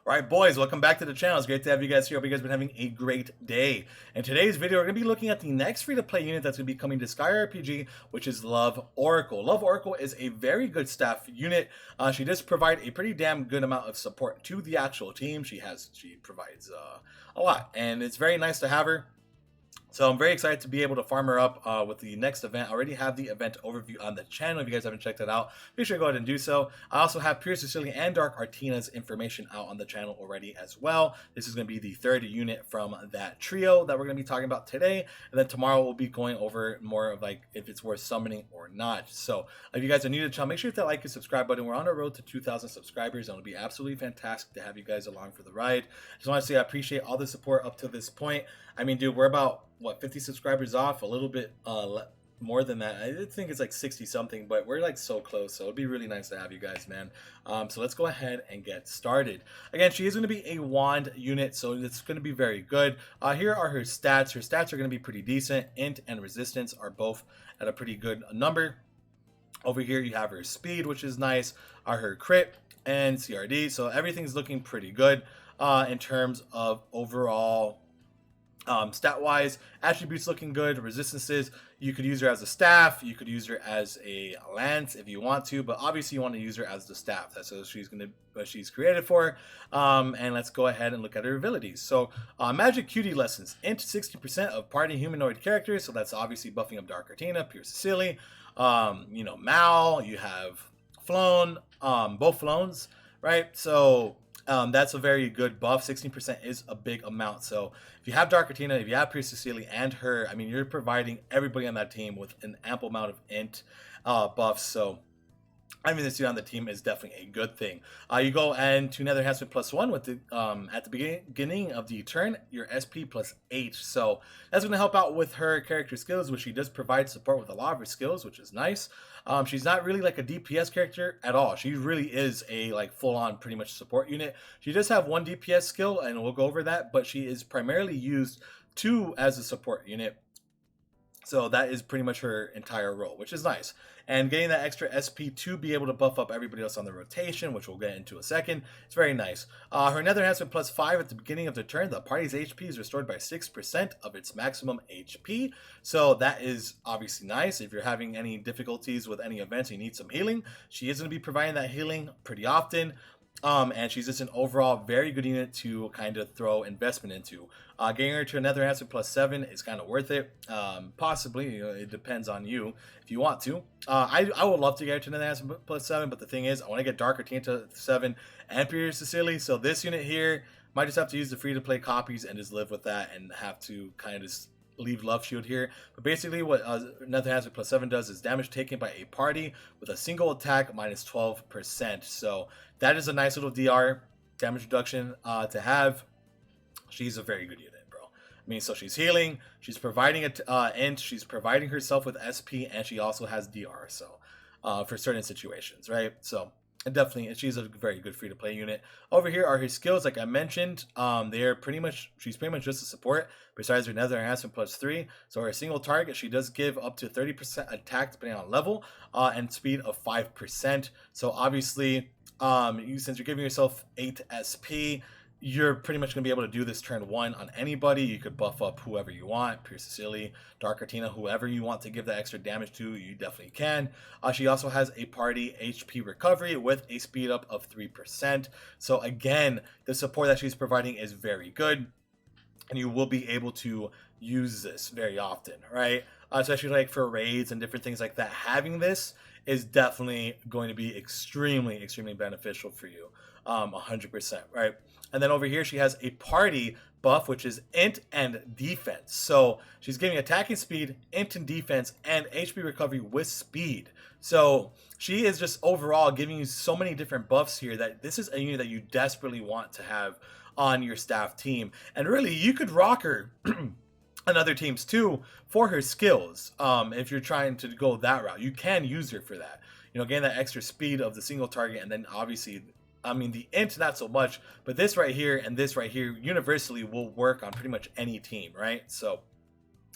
All right, boys, welcome back to the channel. It's great to have you guys here. Hope you guys have been having a great day. In today's video, we're going to be looking at the next free-to-play unit that's going to be coming to Disgaea RPG, which is Love Oracle. Love Oracle is a very good staff unit. She does provide a pretty damn good amount of support to the actual team. She provides a lot, and it's very nice to have her. So I'm very excited to be able to farm her up with the next event. I already have the event overview on the channel. If you guys haven't checked it out, be sure to go ahead and do so. I also have Pure Sicilian and Dark Artina's information out on the channel already as well. This is going to be the third unit from that trio that we're going to be talking about today. And then tomorrow we'll be going over more of like if it's worth summoning or not. So if you guys are new to the channel, make sure to hit that like and subscribe button. We're on our road to 2,000 subscribers, and it'll be absolutely fantastic to have you guys along for the ride. Just want to say I appreciate all the support up to this point. I mean, dude, we're about, what, 50 subscribers off? A little bit more than that. I think it's like 60 something, but we're like so close. So it'd be really nice to have you guys, man. So let's go ahead and get started. Again, she is going to be a wand unit, so it's going to be very good. Here are her stats. Her stats are going to be pretty decent. Int and resistance are both at a pretty good number. Over here, you have her speed, which is nice. Her crit and CRD. So everything's looking pretty good in terms of overall stat wise. Attributes looking good. Resistances, you could use her as a staff, you could use her as a lance if you want to, but obviously you want to use her as the staff. That's what she's created for. And let's go ahead and look at her abilities. So magic cutie lessons, int 60% of party humanoid characters, so that's obviously buffing up Dark Artina, Pure Sicily, you know, Mal, you have Flown, both Floans, right? So that's a very good buff. 16% is a big amount. So if you have Dark Artina, if you have Pure Sicily and her, I mean, you're providing everybody on that team with an ample amount of int buffs. So having this dude on the team is definitely a good thing. You go and to Nether Enhancement +1 with the at the beginning of the turn, your SP +8. So that's going to help out with her character skills, which she does provide support with a lot of her skills, which is nice. She's not really like a DPS character at all. She really is a like full-on pretty much support unit. She does have one DPS skill, and we'll go over that, but she is primarily used as a support unit. So that is pretty much her entire role, which is nice. And getting that extra SP to be able to buff up everybody else on the rotation, which we'll get into a second, it's very nice. Her Nether Enhancement +5 at the beginning of the turn, the party's HP is restored by 6% of its maximum HP. So that is obviously nice. If you're having any difficulties with any events, you need some healing, she is going to be providing that healing pretty often. And she's just an overall very good unit to kind of throw investment into. Getting her to another Enhancement +7 is kind of worth it. Possibly, you know, it depends on you if you want to. I would love to get her to another Enhancement +7, but the thing is, I want to get Dark Artina to 7 and Pure Sicily. So this unit here might just have to use the free-to-play copies and just live with that and have to kind of just leave Love Shield here. But basically what Nether Enhancement +7 does is damage taken by a party with a single attack -12%. So that is a nice little DR damage reduction to have. She's a very good unit, bro. I mean, so she's healing, she's providing int, she's providing herself with SP, and she also has DR, so for certain situations, right? So definitely, she's a very good free-to-play unit. Over here are her skills, like I mentioned. She's pretty much just a support, besides her Nether Enhancement +3. So her single target, she does give up to 30% attack depending on level, and speed of 5%. So obviously, since you're giving yourself 8 SP, you're pretty much going to be able to do this turn 1 on anybody. You could buff up whoever you want, Pure Sicily, Dark Artina, whoever you want to give that extra damage to, you definitely can. She also has a party HP recovery with a speed up of 3%. So again, the support that she's providing is very good, and you will be able to use this very often, right? Especially like for raids and different things like that. Having this is definitely going to be extremely, extremely beneficial for you. 100%, right? And then over here, she has a party buff, which is int and defense. So she's giving attacking speed, int and defense, and HP recovery with speed. So she is just overall giving you so many different buffs here that this is a unit that you desperately want to have on your staff team. And really, you could rock her on other teams too for her skills. If you're trying to go that route, you can use her for that. You know, gain that extra speed of the single target, and then obviously, I mean, the int not so much, but this right here and this right here universally will work on pretty much any team, right? So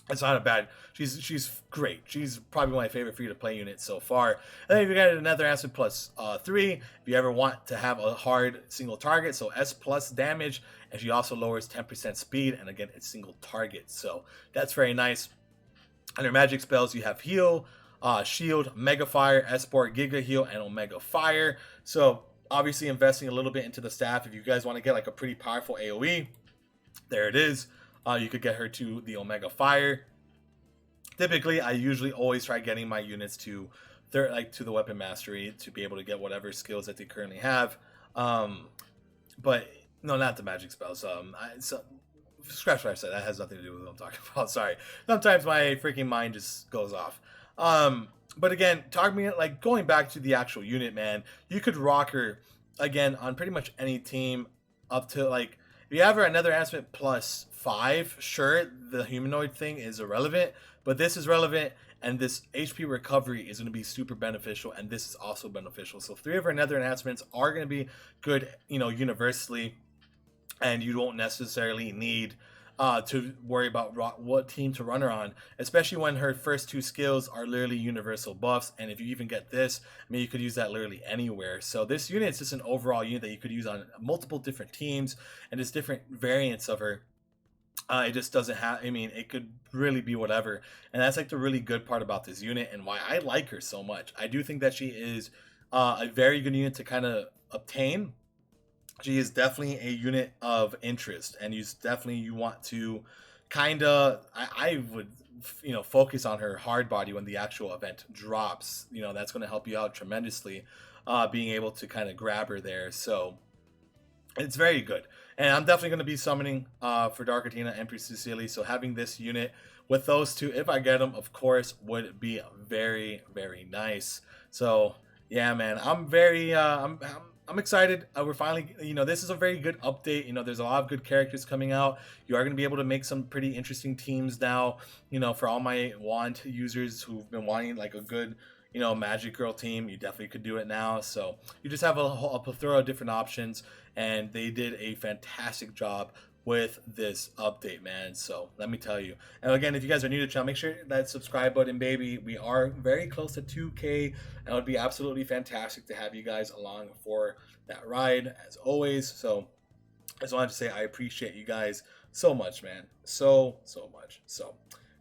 It's not a bad. She's great. She's probably my favorite free to play unit so far. And then if you got another acid plus 3, if you ever want to have a hard single target, so S plus damage, and she also lowers 10% speed, and again it's single target, so that's very nice. Under magic spells, you have heal, shield, mega fire, esport, giga heal, and omega fire. So obviously investing a little bit into the staff. If you guys want to get like a pretty powerful AoE, there it is. You could get her to the Omega Fire. Typically, I usually always try getting my units to to the Weapon Mastery to be able to get whatever skills that they currently have. But no, not the magic spells. Scratch what I said. That has nothing to do with what I'm talking about. Sorry. Sometimes my freaking mind just goes off. But again, talking like going back to the actual unit, man, you could rock her again on pretty much any team up to like if you have her another enhancement plus 5, sure, the humanoid thing is irrelevant, but this is relevant, and this HP recovery is going to be super beneficial, and this is also beneficial. So 3 of her nether enhancements are going to be good, you know, universally, and you don't necessarily need to worry about what team to run her on, especially when her first 2 skills are literally universal buffs. And if you even get this, I mean, you could use that literally anywhere. So this unit is just an overall unit that you could use on multiple different teams, and there's different variants of her. It just doesn't have, I mean, it could really be whatever. And that's like the really good part about this unit and why I like her so much. I do think that she is a very good unit to kind of obtain. She is definitely a unit of interest, and you want to kind of, I would, you know, focus on her hard body when the actual event drops. You know, that's going to help you out tremendously, being able to kind of grab her there. So it's very good. And I'm definitely going to be summoning for Dark Athena and Priest Cecilia. So having this unit with those 2, if I get them, of course, would be very, very nice. So yeah, man, I'm very, I'm excited. We're finally, you know, this is a very good update. You know, there's a lot of good characters coming out. You are going to be able to make some pretty interesting teams now, you know, for all my wand users who've been wanting like a good, you know, Magic Girl team. You definitely could do it now. So you just have a plethora of different options, and they did a fantastic job with this update, man. So let me tell you. And again, if you guys are new to the channel, make sure that subscribe button, baby. We are very close to 2K, and it would be absolutely fantastic to have you guys along for that ride, as always. So I just wanted to say I appreciate you guys so much, man. So much. So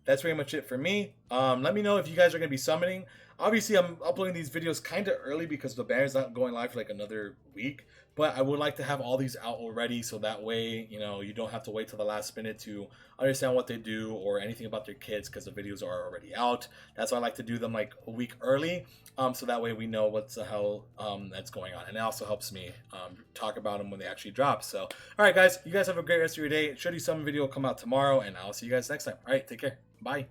that's pretty much it for me. Let me know if you guys are going to be summoning. Obviously, I'm uploading these videos kind of early because the banner's not going live for like another week. But I would like to have all these out already, so that way, you know, you don't have to wait till the last minute to understand what they do or anything about their kids, because the videos are already out. That's why I like to do them like a week early, so that way we know what the hell that's going on. And it also helps me talk about them when they actually drop. So, all right, guys, you guys have a great rest of your day. Should Summon video will come out tomorrow, and I'll see you guys next time. All right, take care. Bye.